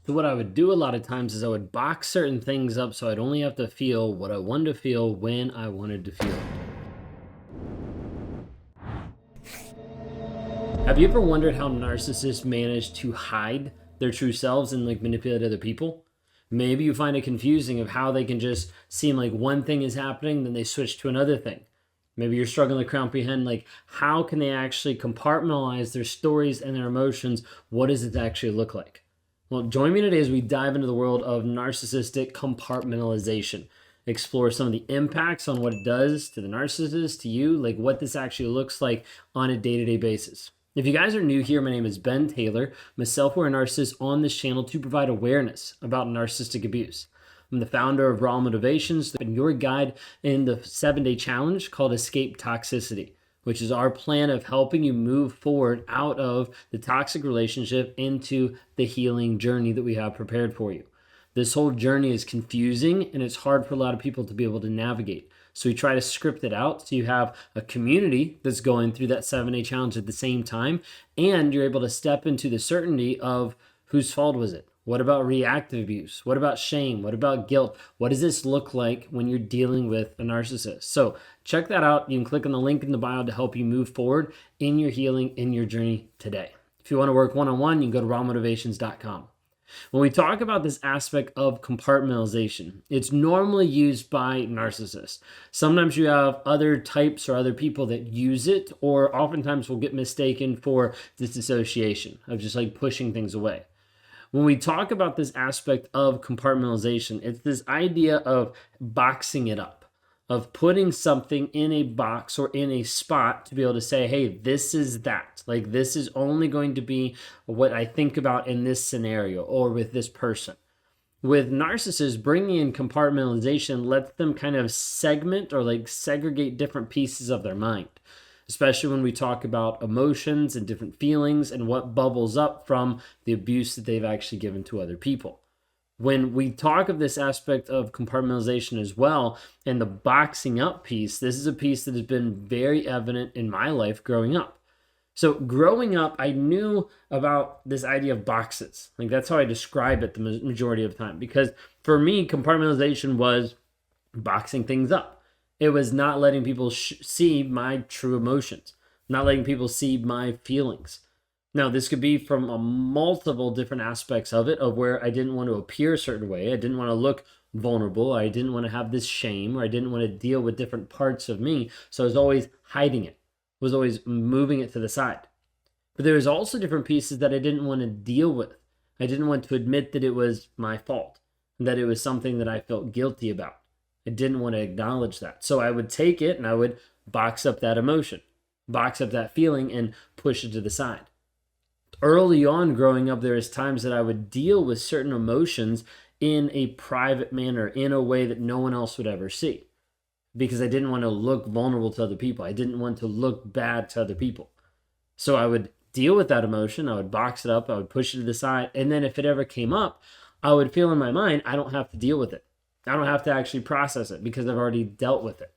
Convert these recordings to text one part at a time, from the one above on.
So what I would do a lot of times is I would box certain things up so I'd only have to feel what I wanted to feel when I wanted to feel it. Have you ever wondered how narcissists manage to hide their true selves and manipulate other people? Maybe you find it confusing of how they can just seem like one thing is happening, then they switch to another thing. Maybe you're struggling to comprehend how can they actually compartmentalize their stories and their emotions? What does it actually look like? Well, join me today as we dive into the world of narcissistic compartmentalization. Explore some of the impacts on what it does to the narcissist, to you, what this actually looks like on a day-to-day basis. If you guys are new here, my name is Ben Taylor. I'm a self-aware narcissist on this channel to provide awareness about narcissistic abuse. I'm the founder of Raw Motivations and your guide in the 7-day challenge called Escape Toxicity, which is our plan of helping you move forward out of the toxic relationship into the healing journey that we have prepared for you. This whole journey is confusing and it's hard for a lot of people to be able to navigate. So we try to script it out so you have a community that's going through that 7-day challenge at the same time, and you're able to step into the certainty of whose fault was it? What about reactive abuse? What about shame? What about guilt? What does this look like when you're dealing with a narcissist? So check that out. You can click on the link in the bio to help you move forward in your healing, in your journey today. If you want to work one-on-one, you can go to rawmotivations.com. When we talk about this aspect of compartmentalization, it's normally used by narcissists. Sometimes you have other types or other people that use it, or oftentimes will get mistaken for disassociation, of just pushing things away. When we talk about this aspect of compartmentalization, it's this idea of boxing it up, of putting something in a box or in a spot to be able to say, hey, this is that. This is only going to be what I think about in this scenario or with this person. With narcissists, bringing in compartmentalization lets them kind of segment or segregate different pieces of their mind, especially when we talk about emotions and different feelings and what bubbles up from the abuse that they've actually given to other people. When we talk of this aspect of compartmentalization as well, and the boxing up piece, this is a piece that has been very evident in my life growing up. So growing up, I knew about this idea of boxes. That's how I describe it the majority of the time. Because for me, compartmentalization was boxing things up. It was not letting people see my true emotions, not letting people see my feelings. Now, this could be from multiple different aspects of it, of where I didn't want to appear a certain way. I didn't want to look vulnerable. I didn't want to have this shame, or I didn't want to deal with different parts of me. So I was always hiding it, was always moving it to the side. But there was also different pieces that I didn't want to deal with. I didn't want to admit that it was my fault, that it was something that I felt guilty about. I didn't want to acknowledge that. So I would take it and I would box up that emotion, box up that feeling, and push it to the side. Early on growing up, there was times that I would deal with certain emotions in a private manner, in a way that no one else would ever see, because I didn't want to look vulnerable to other people. I didn't want to look bad to other people. So I would deal with that emotion. I would box it up. I would push it to the side. And then if it ever came up, I would feel in my mind, I don't have to deal with it. I don't have to actually process it because I've already dealt with it.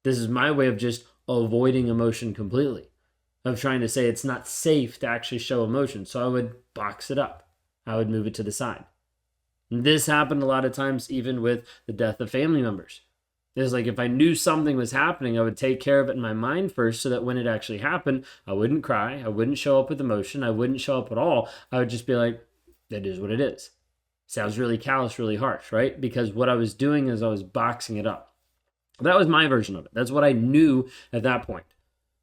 This is my way of just avoiding emotion completely, of trying to say it's not safe to actually show emotion. So I would box it up. I would move it to the side. And this happened a lot of times even with the death of family members. It's if I knew something was happening, I would take care of it in my mind first so that when it actually happened, I wouldn't cry. I wouldn't show up with emotion. I wouldn't show up at all. I would just be like, that is what it is. Sounds really callous, really harsh, right? Because what I was doing is I was boxing it up. That was my version of it. That's what I knew at that point.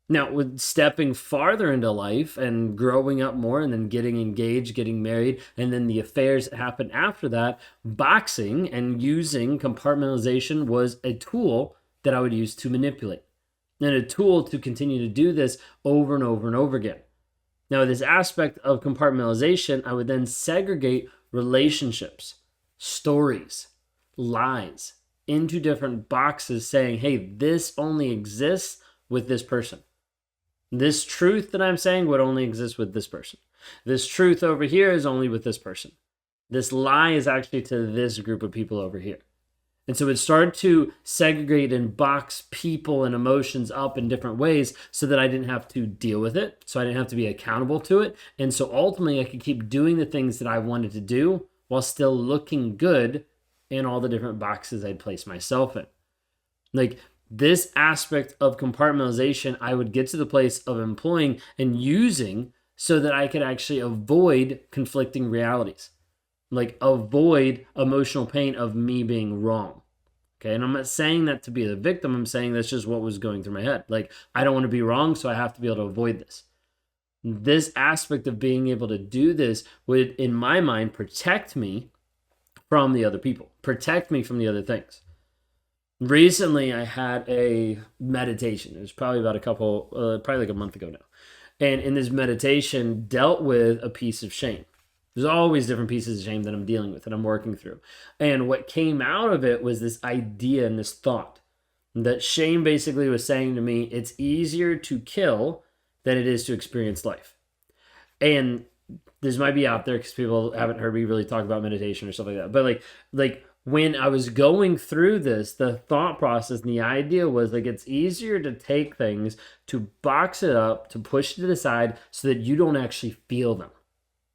Now, with stepping farther into life and growing up more and then getting engaged, getting married, and then the affairs that happened after that, boxing and using compartmentalization was a tool that I would use to manipulate, and a tool to continue to do this over and over and over again. Now, this aspect of compartmentalization, I would then segregate relationships, stories, lies into different boxes saying, hey, this only exists with this person. This truth that I'm saying would only exist with this person. This truth over here is only with this person. This lie is actually to this group of people over here. And so it started to segregate and box people and emotions up in different ways so that I didn't have to deal with it. So I didn't have to be accountable to it. And so ultimately I could keep doing the things that I wanted to do while still looking good in all the different boxes I'd place myself in. Like this aspect of compartmentalization, I would get to the place of employing and using so that I could actually avoid conflicting realities, like avoid emotional pain of me being wrong. Okay. And I'm not saying that to be the victim. I'm saying that's just what was going through my head. Like, I don't want to be wrong, so I have to be able to avoid this. This aspect of being able to do this would, in my mind, protect me from the other people, protect me from the other things. Recently, I had a meditation. It was probably about probably like a month ago now. And in this meditation, dealt with a piece of shame. There's always different pieces of shame that I'm dealing with, that I'm working through. And what came out of it was this idea and this thought that shame basically was saying to me, it's easier to kill than it is to experience life. And this might be out there because people haven't heard me really talk about meditation or stuff like that. But like when I was going through this, the thought process and the idea was like, it's easier to take things, to box it up, to push it to the side so that you don't actually feel them.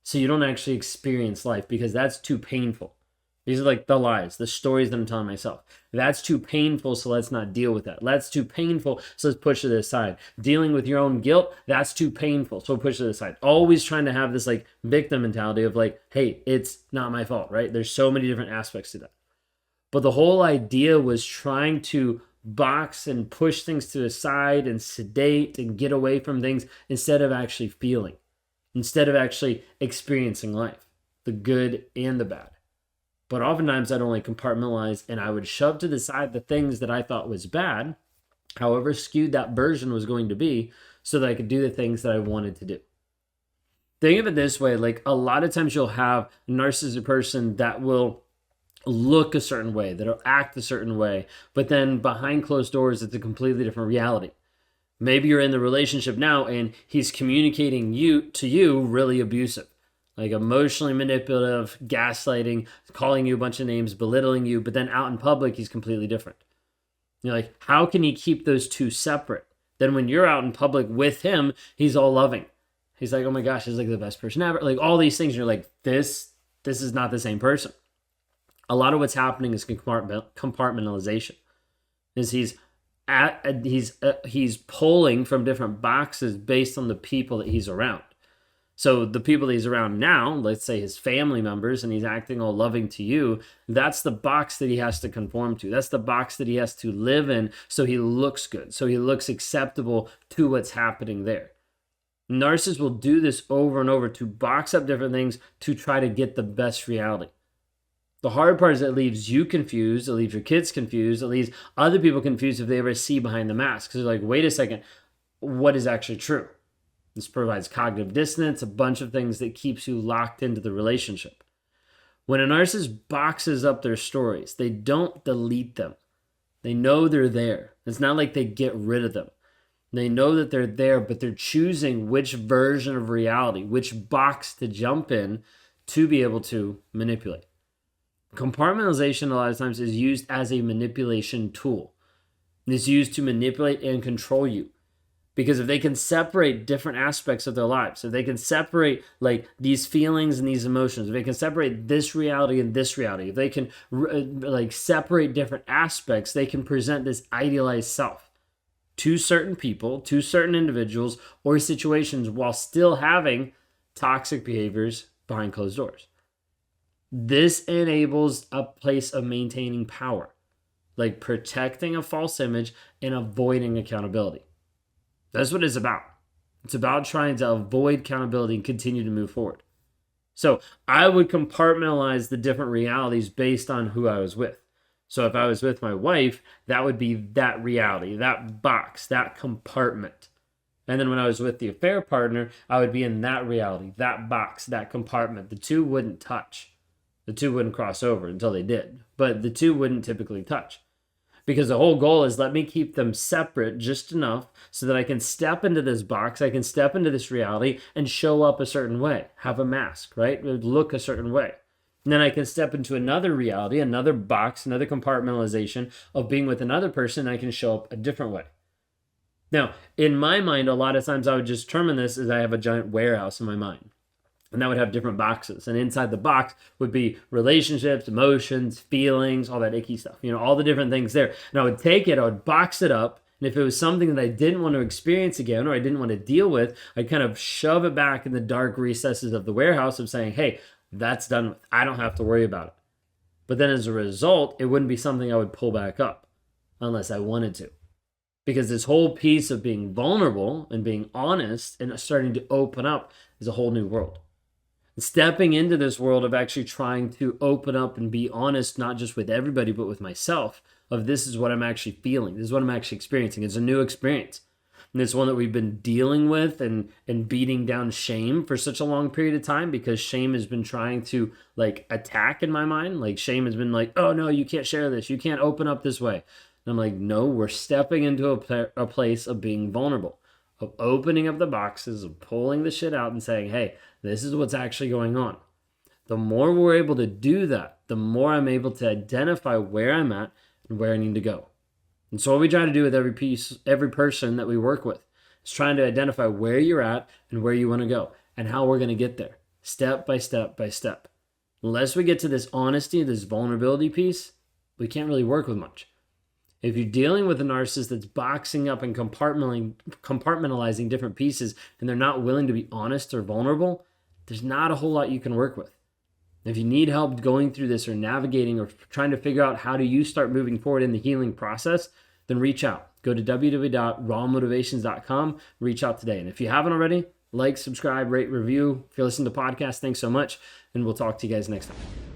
So you don't actually experience life because that's too painful. These are like the lies, the stories that I'm telling myself. That's too painful, so let's not deal with that. That's too painful, so let's push it aside. Dealing with your own guilt, that's too painful, so push it aside. Always trying to have this like victim mentality of like, hey, it's not my fault, right? There's so many different aspects to that. But the whole idea was trying to box and push things to the side and sedate and get away from things instead of actually feeling, instead of actually experiencing life, the good and the bad. But oftentimes I'd only compartmentalize and I would shove to the side the things that I thought was bad, however skewed that version was going to be, so that I could do the things that I wanted to do. Think of it this way, like a lot of times you'll have a narcissistic person that will look a certain way, that'll act a certain way, but then behind closed doors, it's a completely different reality. Maybe you're in the relationship now and he's communicating to you really abusive. Like emotionally manipulative, gaslighting, calling you a bunch of names, belittling you, but then out in public, he's completely different. You're like, how can he keep those two separate? Then when you're out in public with him, he's all loving. He's like, oh my gosh, he's like the best person ever. Like all these things, you're like, this is not the same person. A lot of what's happening is compartmentalization. Is he's pulling from different boxes based on the people that he's around. So the people that he's around now, let's say his family members, and he's acting all loving to you, that's the box that he has to conform to. That's the box that he has to live in so he looks good, so he looks acceptable to what's happening there. Narcissists will do this over and over to box up different things to try to get the best reality. The hard part is it leaves you confused, it leaves your kids confused, it leaves other people confused if they ever see behind the mask. Because they're like, wait a second, what is actually true? This provides cognitive dissonance, a bunch of things that keeps you locked into the relationship. When a narcissist boxes up their stories, they don't delete them. They know they're there. It's not like they get rid of them. They know that they're there, but they're choosing which version of reality, which box to jump in to be able to manipulate. Compartmentalization a lot of times is used as a manipulation tool. It's used to manipulate and control you. Because if they can separate different aspects of their lives, if they can separate like these feelings and these emotions, if they can separate this reality and this reality, if they can like separate different aspects, they can present this idealized self to certain people, to certain individuals or situations while still having toxic behaviors behind closed doors. This enables a place of maintaining power, like protecting a false image and avoiding accountability. That's what it's about. It's about trying to avoid accountability and continue to move forward. So I would compartmentalize the different realities based on who I was with. So if I was with my wife, that would be that reality, that box, that compartment. And then when I was with the affair partner, I would be in that reality, that box, that compartment. The two wouldn't touch. The two wouldn't cross over until they did. But the two wouldn't typically touch. Because the whole goal is let me keep them separate just enough so that I can step into this box, I can step into this reality and show up a certain way, have a mask, right? Look a certain way. And then I can step into another reality, another box, another compartmentalization of being with another person, and I can show up a different way. Now, in my mind, a lot of times I would just determine this as I have a giant warehouse in my mind. And that would have different boxes. And inside the box would be relationships, emotions, feelings, all that icky stuff, all the different things there. And I would take it, I would box it up. And if it was something that I didn't want to experience again or I didn't want to deal with, I'd kind of shove it back in the dark recesses of the warehouse of saying, hey, that's done with. I don't have to worry about it. But then as a result, it wouldn't be something I would pull back up unless I wanted to. Because this whole piece of being vulnerable and being honest and starting to open up is a whole new world. Stepping into this world of actually trying to open up and be honest, not just with everybody, but with myself, of this is what I'm actually feeling. This is what I'm actually experiencing. It's a new experience. And it's one that we've been dealing with and beating down shame for such a long period of time, because shame has been trying to attack in my mind. Like shame has been like, oh no, you can't share this. You can't open up this way. And I'm like, no, we're stepping into a place of being vulnerable, of opening up the boxes, of pulling the shit out and saying, hey, this is what's actually going on. The more we're able to do that, the more I'm able to identify where I'm at and where I need to go. And so what we try to do with every person that we work with is trying to identify where you're at and where you want to go and how we're going to get there, step by step by step. Unless we get to this honesty, this vulnerability piece, we can't really work with much. If you're dealing with a narcissist that's boxing up and compartmentalizing different pieces and they're not willing to be honest or vulnerable, there's not a whole lot you can work with. If you need help going through this or navigating or trying to figure out how do you start moving forward in the healing process, then reach out. Go to www.rawmotivations.com, reach out today. And if you haven't already, like, subscribe, rate, review. If you're listening to podcasts, thanks so much. And we'll talk to you guys next time.